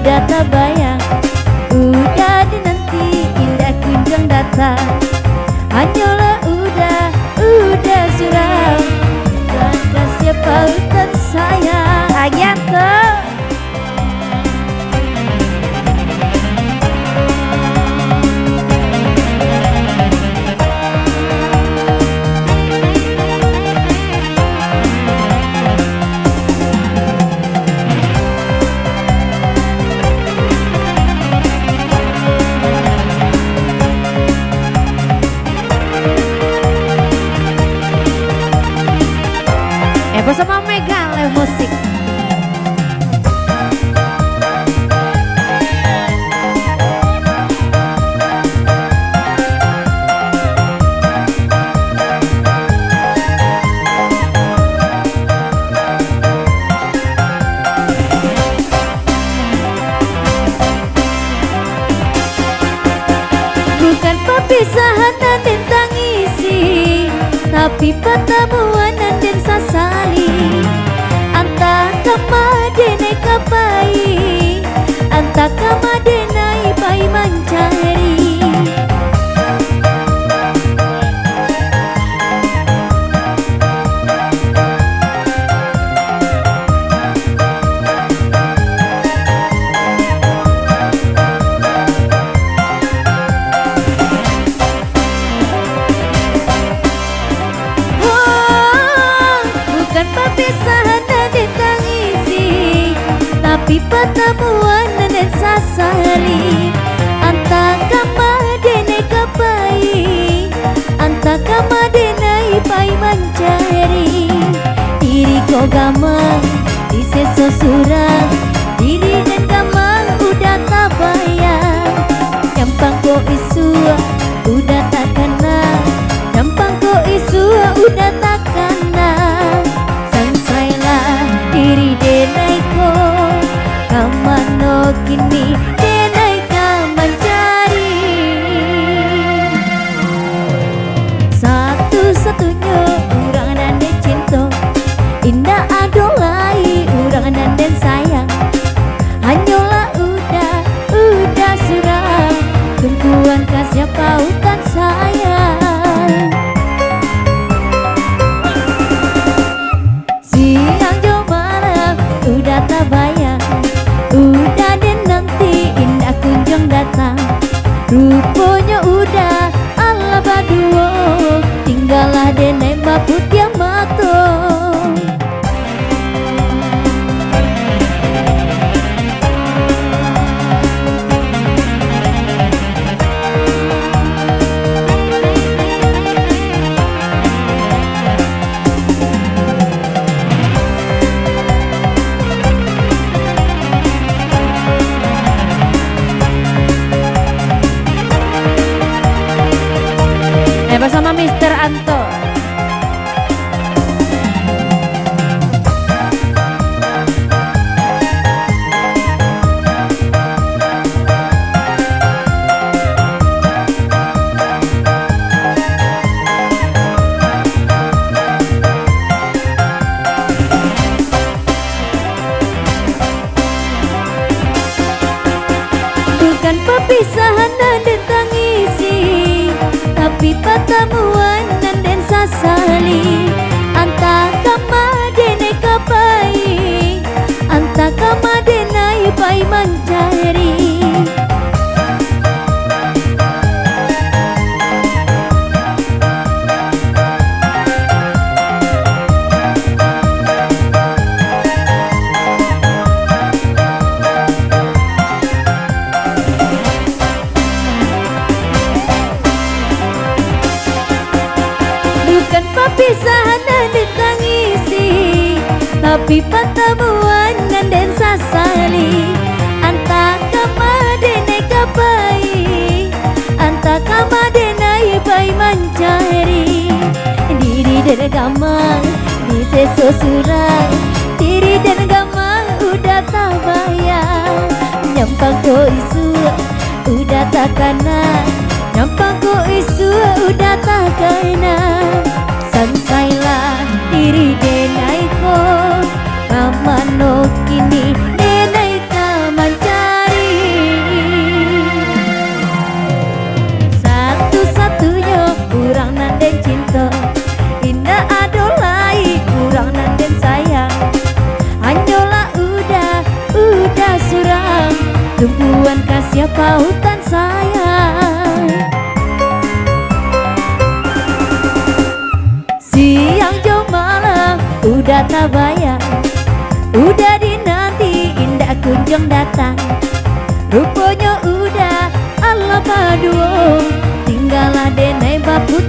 udah tak bayang, udah dinanti indah kunjung datang. Hanyalah udah suram, dan kasih pautan sayang. Agianto. Bersama Mega Live Musik. Bukan perpisahan dan tangisi, tapi pertemuan dan sasali. Anta kamadenai kapai, anta kamadenai pai mencari. Perpisahan dan ditangisi, tapi pertemuan dan sasali. Anta kamadenai kapai, anta kamadenai pai mencari. Diri kau gamang di seso surat, diri dan gamang udah tak bayang. Gampang kau isu udah tak kenal, gampang kau isu udah tak kenal. Diri denai ko kamano kini denai ka mencari. Satu-satunya orang nande cinta, indah adolai orang nande sayang. Hanyalah udah suram, tumpuan kasih pautan sayang. Udah tak bayang, udah dinanti indah kunjung datang. Rupanya udah ala baduo, tinggallah denai mabut yang mato. Bersama Mr. Anto. Bukan perpisahan dan ditangisi, tapi pertemuan dan sasali. Anta kamadenai kapai, anta kamadenai pai mencari. Bukan perpisahan dan ditangisi, tapi pertemuan dan sasali. Anta kamadenai kapai, anta kamadenai pai mencari. Diri dan gamang di seso surat, diri dan gamang udah tak bayang. Nyampang ko isu udah tak kena, nyampang ko isu udah tak kena. Sansailah diri denai ko kamano kini denai ka mencari. tumpuan kasih pautan sayang. Siang jauh malam udah tak bayang, udah dinanti indah kunjung datang. Rupanya udah Allah paduo, tinggal denai baput